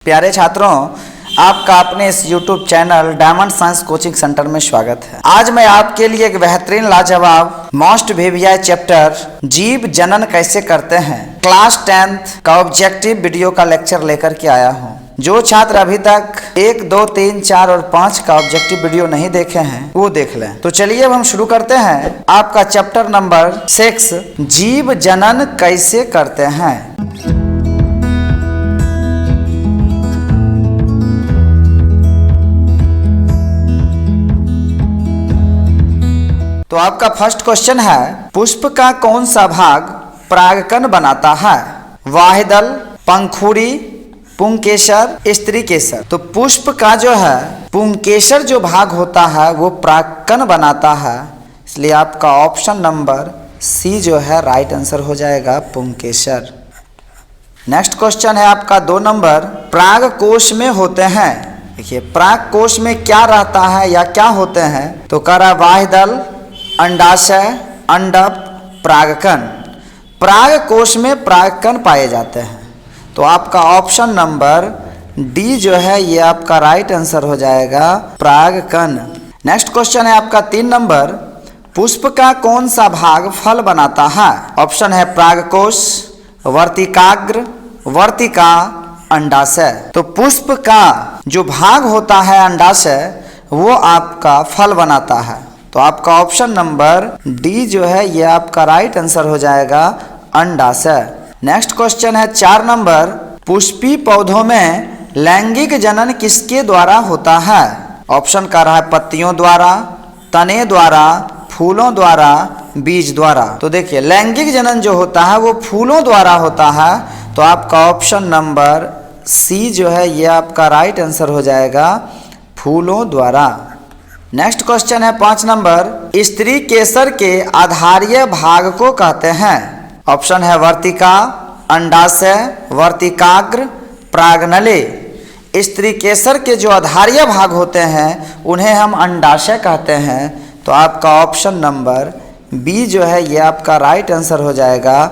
प्यारे छात्रों, आपका अपने इस YouTube channel diamond science coaching centre में स्वागत है। आज मैं आपके लिए एक बेहतरीन लाजवाब मोस्ट VVI चैप्टर जीव जनन कैसे करते हैं क्लास 10th का ऑब्जेक्टिव वीडियो का लेक्चर लेकर के आया हूँ। जो छात्र अभी तक 1, 2, 3, 4 और 5 का ऑब्जेक्टिव वीडियो नहीं देखे हैं वो देख लें। तो चलिए अब हम शुरू करते हैं आपका चैप्टर नंबर 6 जीव जनन कैसे करते हैं। तो आपका फर्स्ट क्वेश्चन है, पुष्प का कौन सा भाग परागकण बनाता है? वाहिदल, पंखुड़ी, पुंकेसर, स्त्री केसर। तो पुष्प का जो है पुंकेसर जो भाग होता है वो परागकण बनाता है, इसलिए आपका ऑप्शन नंबर सी जो है राइट आंसर हो जाएगा पुंकेसर। नेक्स्ट क्वेश्चन है आपका 2 नंबर, परागकोश में होते हैं। देखिए परागकोश में क्या रहता है या क्या होते हैं? तो करा वाहिदल, अंडाशय, अंडप, परागकण। परागकोश में परागकण पाए जाते हैं, तो आपका ऑप्शन नंबर डी जो है ये आपका राइट आंसर हो जाएगा परागकण। नेक्स्ट क्वेश्चन है आपका 3 नंबर, पुष्प का कौन सा भाग फल बनाता है? ऑप्शन है परागकोश, वर्तिकाग्र, वर्तिका, अंडाशय। तो पुष्प का जो भाग होता है अंडाशय वो आपका फल बनाता है, तो आपका ऑप्शन नंबर डी जो है ये आपका राइट आंसर हो जाएगा अंडाशय। नेक्स्ट क्वेश्चन है 4 नंबर, पुष्पी पौधों में लैंगिक जनन किसके द्वारा होता है? ऑप्शन का रहा है पत्तियों द्वारा, तने द्वारा, फूलों द्वारा, बीज द्वारा। तो देखिए लैंगिक जनन जो होता है वो फूलों द्वारा होता है, तो आपका ऑप्शन नंबर सी जो है ये आपका राइट आंसर हो जाएगा फूलों द्वारा। नेक्स्ट क्वेश्चन है 5 नंबर, स्त्री केसर के आधारीय भाग को कहते हैं? ऑप्शन है वर्तिका, अंडाशय, वर्तिकाग्र, परागनली। स्त्री केसर के जो आधारीय भाग होते हैं उन्हें हम अंडाशय कहते हैं, तो आपका ऑप्शन नंबर बी जो है ये आपका राइट आंसर हो जाएगा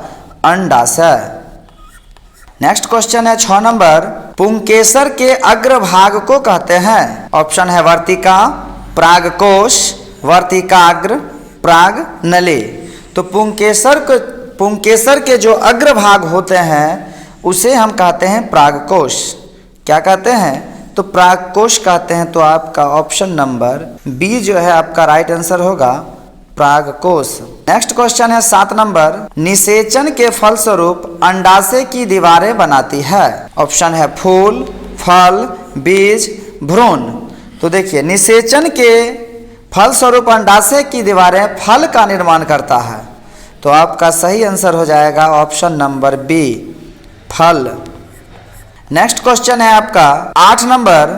अंडाशय। नेक्स्ट क्वेश्चन है 6 नंबर, पुंकेसर के अग्रभाग को कहते हैं? ऑप्शन है वर्तिका, परागकोश, वर्तिकाग्र, परागनली। तो पुंकेसर के जो अग्रभाग होते हैं उसे हम कहते हैं परागकोश। क्या कहते हैं? तो परागकोश कहते हैं, तो आपका ऑप्शन नंबर बी जो है आपका राइट आंसर होगा परागकोश। नेक्स्ट क्वेश्चन है 7 नंबर, निषेचन के फलस्वरूप अंडाशय की दीवारें बनाती है? ऑप्शन है फूल, फल, बीज, भ्रूण। तो देखिए निषेचन के फलस्वरूप अंडाशय की दीवारें फल का निर्माण करता है, तो आपका सही आंसर हो जाएगा ऑप्शन नंबर बी फल। नेक्स्ट क्वेश्चन है आपका 8 नंबर,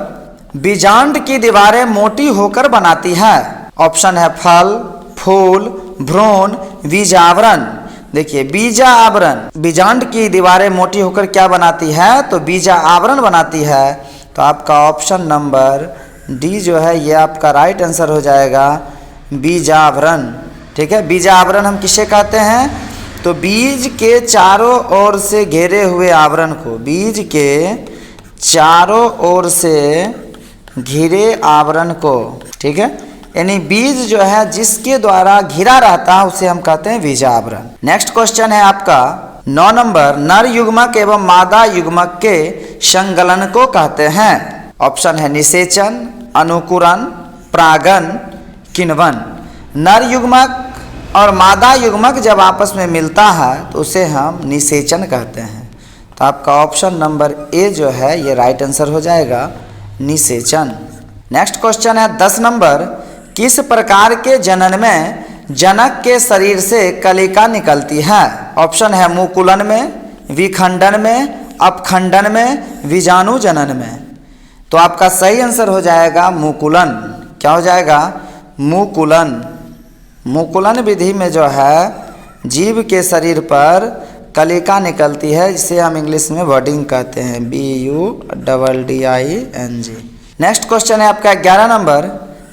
बीजांड की दीवारें मोटी होकर बनाती है? ऑप्शन है फल, फूल, भ्रूण, बीजावरण। देखिए बीजा आवरण, बीजांड की दीवारें मोटी होकर क्या बनाती है? तो बीजा आवरण बनाती है, तो आपका ऑप्शन नंबर डी जो है ये आपका राइट आंसर हो जाएगा बीजावरण। ठीक है, बीजावरण हम किसे कहते हैं? तो बीज के चारों ओर से घेरे हुए आवरण को, बीज के चारों ओर से घिरे आवरण को, ठीक है, यानी बीज जो है जिसके द्वारा घिरा रहता है उसे हम कहते हैं बीजावरण। नेक्स्ट क्वेश्चन है आपका 9 नंबर, नर युग्मक एवं मादा युग्मक के संगलन को कहते हैं? ऑप्शन है निषेचन, अनुकूरण, परागन, किण्वन। नर युग्मक और मादा युग्मक जब आपस में मिलता है तो उसे हम निषेचन कहते हैं, तो आपका ऑप्शन नंबर ए जो है ये राइट आंसर हो जाएगा निषेचन। नेक्स्ट क्वेश्चन है 10 नंबर, किस प्रकार के जनन में जनक के शरीर से कलिका निकलती है? ऑप्शन है मुकुलन में, विखंडन में, अपखंडन में, बीजाणु जनन में। तो आपका सही आंसर हो जाएगा मुकुलन। क्या हो जाएगा? मुकुलन। मुकुलन विधि में जो है जीव के शरीर पर कलिका निकलती है, जिसे हम इंग्लिश में बडिंग कहते हैं, BUDDING। नेक्स्ट क्वेश्चन है आपका 11 नंबर,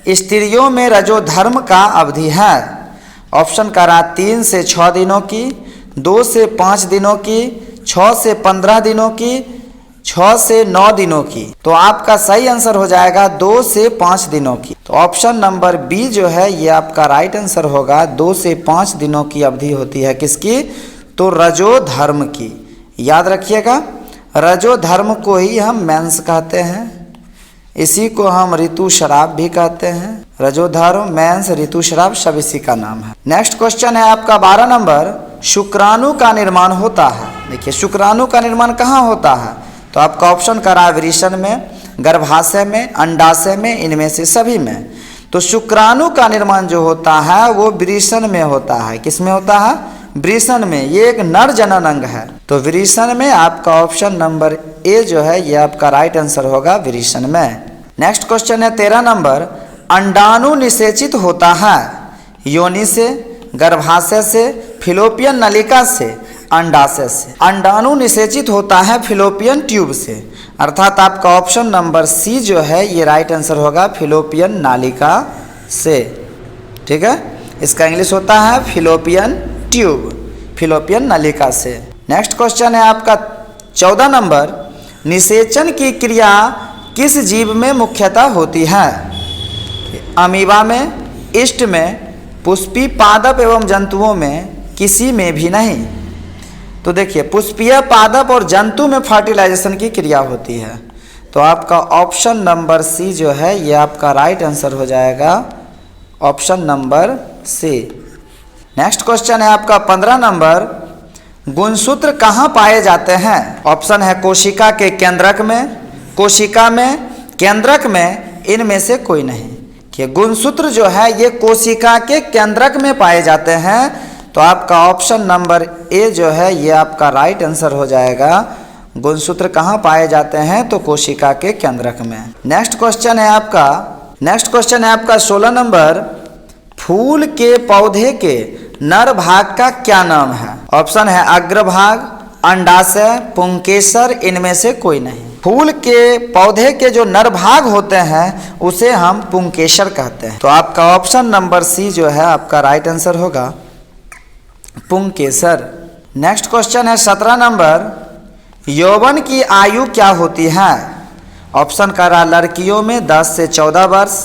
स्त्रियों में रजोधर्म का अवधि है? ऑप्शन का रहा 3 से 6 दिनों की, 2 से 5 दिनों की, 6 से 15 दिनों की, 6 से 9 दिनों की। तो आपका सही आंसर हो जाएगा 2 से 5 दिनों की। तो ऑप्शन नंबर बी जो है ये आपका राइट आंसर होगा। 2 से 5 दिनों की अवधि होती है किसकी? तो रजो धर्म की। याद रखिएगा, रजो धर्म को ही हम मेंस कहते हैं, इसी को हम ऋतुस्राव भी कहते हैं। रजो धर्म, मेंस, ऋतुस्राव सब इसी का नाम है। नेक्स्ट क्वेश्चन है आपका 12 नंबर। शुक्राणु का निर्माण होता है। देखिए शुक्राणु का निर्माण कहाँ होता है? तो आपका ऑप्शन करा है वृषण में, गर्भाशय में, अंडाशय में, इनमें से सभी में। तो शुक्राणु का निर्माण जो होता है वो वृषण में होता है। किस में होता है? वृषण में। ये एक नर जनन अंग है, तो वृषण में आपका ऑप्शन नंबर ए जो है ये आपका राइट आंसर होगा, वृषण में। नेक्स्ट क्वेश्चन है 13 नंबर। अंडाणु निषेचित होता है योनि से, गर्भाशय से, फिलोपियन नलिका से, अंडाशय से। अंडाणु निषेचित होता है फिलोपियन ट्यूब से, अर्थात आपका ऑप्शन नंबर सी जो है ये राइट आंसर होगा, फिलोपियन नालिका से। ठीक है, इसका इंग्लिश होता है फिलोपियन ट्यूब, फिलोपियन नलिका से। नेक्स्ट क्वेश्चन है आपका 14 नंबर। निषेचन की क्रिया किस जीव में मुख्यतः होती है? अमीबा में, ईस्ट में, पुष्पी पादप एवं जंतुओं में किसी में भी नहीं। तो देखिए पुष्पीय पादप और जंतु में फर्टिलाइजेशन की क्रिया होती है, तो आपका ऑप्शन नंबर सी जो है ये आपका राइट आंसर हो जाएगा, option number c. Next question है आपका 15 नंबर। गुणसूत्र कहाँ पाए जाते हैं? ऑप्शन है कोशिका के केंद्रक में, कोशिका में, केंद्रक में, इनमें से कोई नहीं। कि गुणसूत्र जो है ये कोशिका के केंद्रक में पाए जाते हैं, तो आपका ऑप्शन नंबर ए जो है ये आपका राइट आंसर हो जाएगा। गुणसूत्र कहाँ पाए जाते हैं? तो कोशिका के केंद्रक में। नेक्स्ट क्वेश्चन है आपका 16 नंबर। फूल के पौधे के नर भाग का क्या नाम है? ऑप्शन है अग्रभाग, अंडाशय, पुंकेसर, इनमें से कोई नहीं। फूल के पौधे के जो नर भाग होते हैं उसे हम पुंकेसर कहते हैं, तो आपका ऑप्शन नंबर सी जो है आपका राइट आंसर होगा, पुंकेसर। नेक्स्ट क्वेश्चन है 17 नंबर। यौवन की आयु क्या होती है? ऑप्शन का रहा लड़कियों में 10 से 14 वर्ष,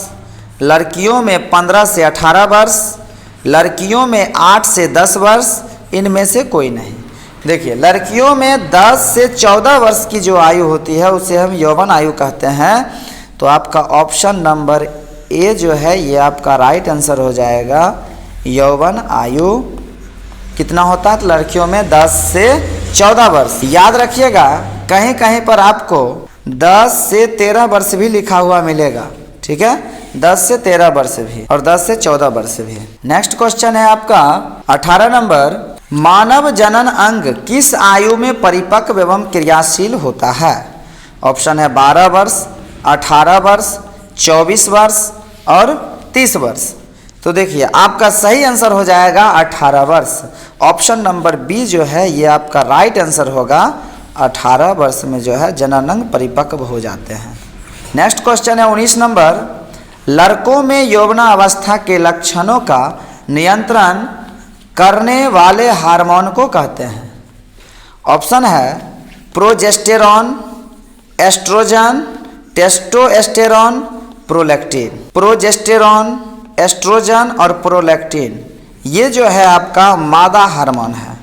लड़कियों में 15 से 18 वर्ष, लड़कियों में 8 से 10 वर्ष, इनमें से कोई नहीं। देखिए लड़कियों में 10 से 14 वर्ष की जो आयु होती है उसे हम यौवन आयु कहते हैं, तो आपका ऑप्शन नंबर ए जो है ये आपका राइट आंसर हो जाएगा। यौवन आयु कितना होता है? तो लड़कियों में 10 से 14 वर्ष। याद रखिएगा कहीं कहीं पर आपको 10 से 13 वर्ष भी लिखा हुआ मिलेगा, ठीक है, 10 से 13 वर्ष भी और 10 से 14 वर्ष भी। नेक्स्ट क्वेश्चन है आपका 18 नंबर। मानव जनन अंग किस आयु में परिपक्व एवं क्रियाशील होता है? ऑप्शन है 12 वर्ष, 18 वर्ष, 24 वर्ष और 30 वर्ष। तो देखिए आपका सही आंसर हो जाएगा 18 वर्ष। ऑप्शन नंबर बी जो है ये आपका राइट आंसर होगा। 18 वर्ष में जो है जनन अंग परिपक्व हो जाते हैं। नेक्स्ट क्वेश्चन है 19 नंबर। लड़कों में यौवनावस्था के लक्षणों का नियंत्रण करने वाले हार्मोन को कहते हैं। ऑप्शन है progesterone, estrogen, testosterone, prolactin. Progesterone, estrogen और प्रोलैक्टिन ये जो है आपका मादा हार्मोन है।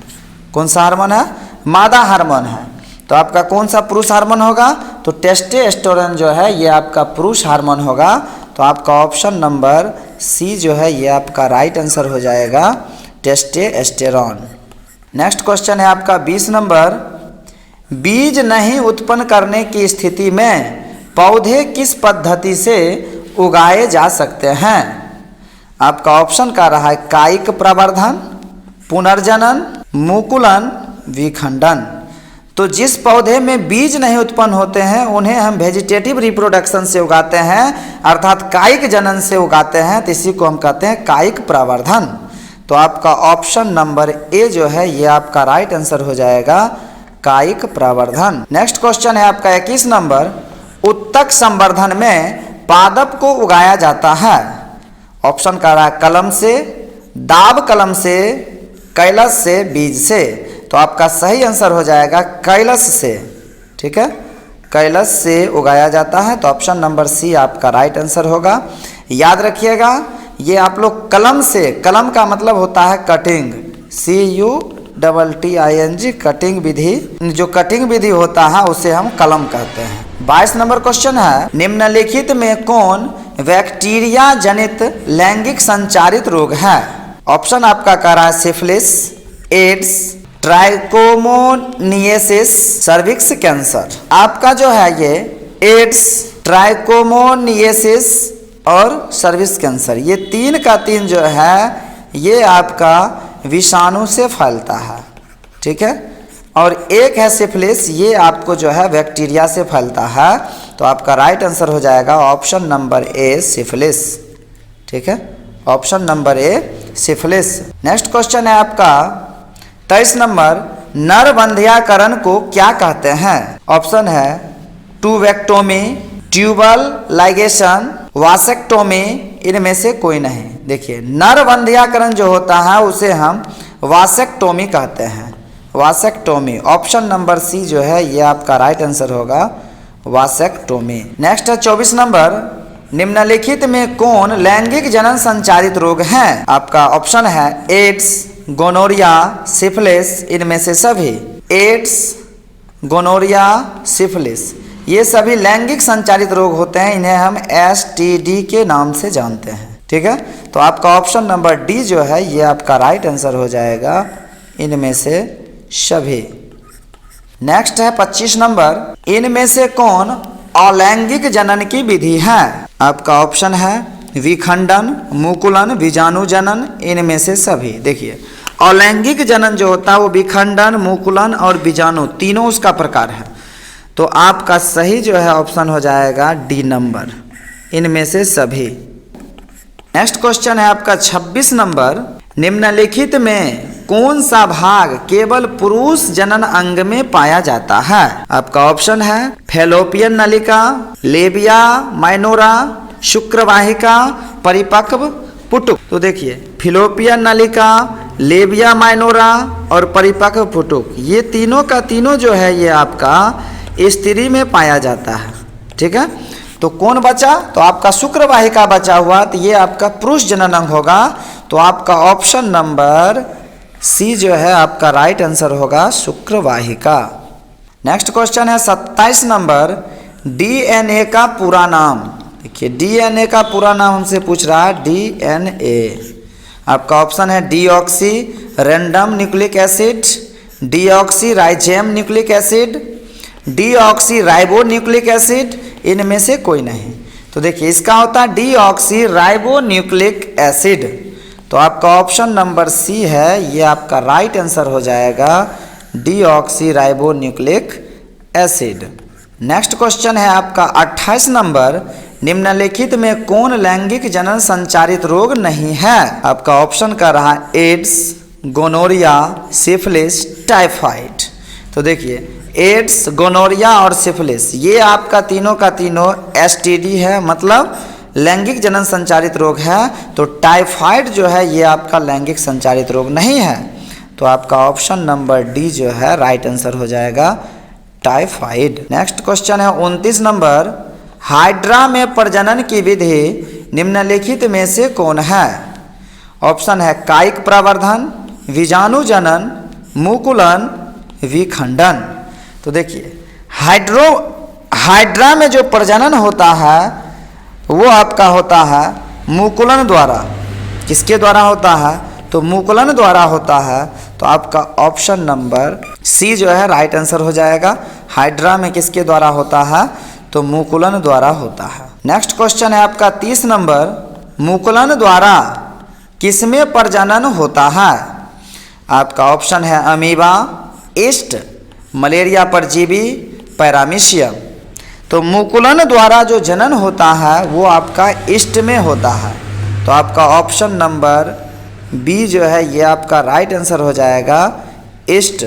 कौन सा हार्मोन है? मादा हार्मोन है। तो आपका कौन सा पुरुष हार्मोन होगा? तो टेस्टोस्टेरोन जो है ये आपका पुरुष हार्मोन होगा। तो आपका ऑप्शन नंबर सी जो है ये आपका राइट आंसर हो जाएगा, टेस्टोस्टेरोन। नेक्स्ट क्वेश्चन है आपका 20 नंबर। बीज नहीं उत्पन्न करने की स्थिति में पौधे किस पद्धति से उगाए जा सकते हैं? आपका ऑप्शन का रहा है कायिक प्रवर्धन, पुनर्जनन, मुकुलन, विखंडन। तो जिस पौधे में बीज नहीं उत्पन्न होते हैं उन्हें हम वेजिटेटिव रिप्रोडक्शन से उगाते हैं, अर्थात कायिक जनन से उगाते हैं, तो इसी को हम कहते हैं कायिक प्रवर्धन। तो आपका ऑप्शन नंबर ए जो है ये आपका राइट आंसर हो जाएगा, कायिक प्रवर्धन। नेक्स्ट क्वेश्चन है आपका 21 नंबर। उत्तक संवर्धन में पादप को उगाया जाता है। ऑप्शन का रहा कलम से, दाब कलम से, कैलस से, बीज से। तो आपका सही आंसर हो जाएगा कैलस से, ठीक है, कैलस से उगाया जाता है। तो ऑप्शन नंबर सी आपका राइट आंसर होगा। याद रखिएगा, ये आप लोग कलम से, कलम का मतलब होता है कटिंग, CUTTING, कटिंग विधि, जो कटिंग विधि होता है उसे हम कलम कहते हैं। 22 नंबर क्वेश्चन है, निम्नलिखित में कौन बैक्टीरिया जनित लैंगिक संचारित रोग है? ऑप्शन आपका कह रहा है syphilis, AIDS, trichomoniasis, cervix cancer. आपका जो है ये एड्स, ट्राइकोमोनियसिस और सर्विक्स कैंसर, ये तीन का तीन जो है ये आपका विषाणु से फैलता है, ठीक है। और एक है सिफिलिस, ये आपको जो है बैक्टीरिया से फैलता है। तो आपका राइट आंसर हो जाएगा ऑप्शन नंबर ए सिफिलिस, ठीक है, option number A syphilis. Next question है आपका 23 नंबर, नरबंध्याकरण को क्या कहते हैं? ऑप्शन है ट्यूबेक्टोमी, ट्यूबल लाइगेशन, वासेक्टोमी, इनमें से कोई नहीं। देखिए, नरबंध्याकरण जो होता है उसे हम वासेक्टोमी कहते हैं, वासेक्टोमी। ऑप्शन नंबर सी जो है ये आपका राइट आंसर होगा, वासेक्टोमी। नेक्स्ट है 24 नंबर, निम्नलिखित में कौन लैंगिक जनन संचारित रोग है? आपका ऑप्शन है एड्स, गोनोरिया, सिफिलिस, इनमें से सभी। एड्स, गोनोरिया, सिफिलिस, ये सभी लैंगिक संचारित रोग होते हैं, इन्हें हम STD के नाम से जानते हैं, ठीक है। तो आपका ऑप्शन नंबर डी जो है ये आपका राइट आंसर हो जाएगा, इनमें से सभी। नेक्स्ट है 25 नंबर, इनमें से कौन अलैंगिक जनन की विधि है? आपका ऑप्शन है विखंडन, मुकुलन, बीजाणु जनन, इनमें से सभी। देखिए, अलैंगिक जनन जो होता है वो विखंडन, मुकुलन और बीजाणु तीनों उसका प्रकार है। तो आपका सही जो है ऑप्शन हो जाएगा डी नंबर, इनमें से सभी। नेक्स्ट क्वेश्चन है आपका 26 नंबर, निम्नलिखित में कौन सा भाग केवल पुरुष जनन अंग में पाया जाता है? आपका ऑप्शन है फैलोपियन नलिका, लेबिया माइनोरा, शुक्रवाहिका, परिपक्व पुटुक। तो देखिए, फैलोपियन नलिका, लेबिया माइनोरा और परिपक्व पुटुक, ये तीनों का तीनों जो है ये आपका स्त्री में पाया जाता है, ठीक है। तो कौन बचा? तो आपका शुक्रवाहिका बचा हुआ, तो ये आपका पुरुष जनन अंग होगा। तो आपका ऑप्शन नंबर सी जो है आपका राइट आंसर होगा, शुक्रवाहिका। नेक्स्ट क्वेश्चन है 27 नंबर, DNA का पूरा नाम। देखिए, DNA का पूरा नाम हमसे पूछ रहा है, DNA। आपका ऑप्शन है deoxy random nucleic acid, deoxy rhizome nucleic acid, deoxy ribo nucleic acid, इनमें से कोई नहीं। तो देखिए, इसका होता है डीऑक्सी राइबो न्यूक्लिक एसिड। तो आपका ऑप्शन नंबर सी है, ये आपका राइट आंसर हो जाएगा, deoxy ribo nucleic acid. Next question है आपका 28 नंबर, निम्नलिखित में कौन लैंगिक जनन संचारित रोग नहीं है? आपका ऑप्शन कर रहा है एड्स, गोनोरिया, सिफिलिस, टाइफाइड। तो देखिए, एड्स, गोनोरिया और सिफिलिस, ये आपका तीनों का तीनों STD है, मतलब लैंगिक जनन संचारित रोग है। तो टाइफाइड जो है ये आपका लैंगिक संचारित रोग नहीं है। तो आपका ऑप्शन नंबर डी जो है राइट आंसर हो जाएगा, टाइफाइड। नेक्स्ट क्वेश्चन है 29 नंबर, हाइड्रा में प्रजनन की विधि निम्नलिखित में से कौन है? ऑप्शन है कायिक प्रवर्धन, बीजाणु जनन, मुकुलन, विखंडन। तो देखिए, हाइड्रा में जो प्रजनन होता है वो आपका होता है मुकुलन द्वारा। किसके द्वारा होता है? तो मुकुलन द्वारा होता है। तो आपका ऑप्शन नंबर सी जो है राइट आंसर हो जाएगा। हाइड्रा में किसके द्वारा होता है? तो मुकुलन द्वारा होता है। नेक्स्ट क्वेश्चन है आपका 30 नंबर, मुकुलन द्वारा किसमें प्रजनन होता है? आपका ऑप्शन है अमीबा, ईस्ट, मलेरिया परजीवी, पैरामीशियम। तो मुकुलन द्वारा जो जनन होता है वो आपका ईस्ट में होता है। तो आपका ऑप्शन नंबर बी जो है ये आपका राइट आंसर हो जाएगा, ईस्ट।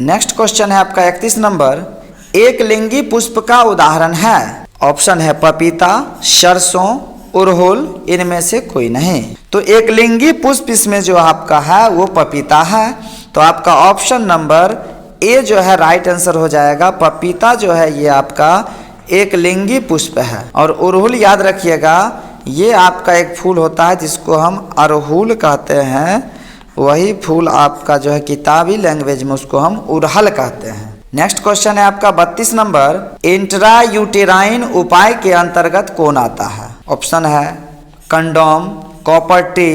नेक्स्ट क्वेश्चन है आपका 31 नंबर, एक लिंगी पुष्प का उदाहरण है। ऑप्शन है पपीता, सरसों, उड़हुल, इनमें से कोई नहीं। तो एक लिंगी पुष्प इसमें जो आपका है वो पपीता है। तो आपका ऑप्शन नंबर ए जो है राइट आंसर हो जाएगा। पपीता जो है ये आपका एक लिंगी पुष्प है। और अड़हुल याद रखिएगा, ये आपका एक फूल होता है जिसको हम अड़हुल कहते हैं। वही फूल आपका जो है किताबी लैंग्वेज में उसको हम उड़हल कहते हैं। नेक्स्ट क्वेश्चन है आपका 32 नंबर, इंट्रायूटेराइन उपाय के अंतर्गत कौन आता है? ऑप्शन है condom, copper T,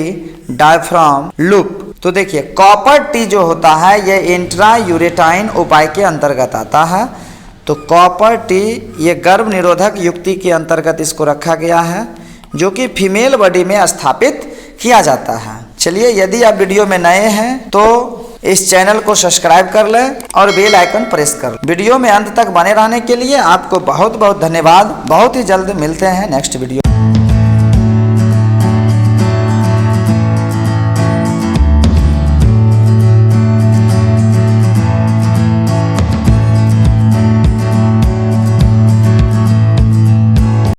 diaphragm, loop. तो देखिए कॉपर टी जो होता है ये इंट्रायूरेटाइन उपाय के अंतर्गत आता है। तो कॉपर टी ये गर्भ निरोधक युक्ति के अंतर्गत इसको रखा गया है, जो कि फीमेल बॉडी में स्थापित किया जाता है। चलिए, यदि आप वीडियो में नए हैं तो इस चैनल को सब्सक्राइब कर लें और बेल आइकन प्रेस कर लें। वीडियो में अंत तक बने रहने के लिए आपको बहुत बहुत धन्यवाद। बहुत ही जल्द मिलते हैं नेक्स्ट वीडियो।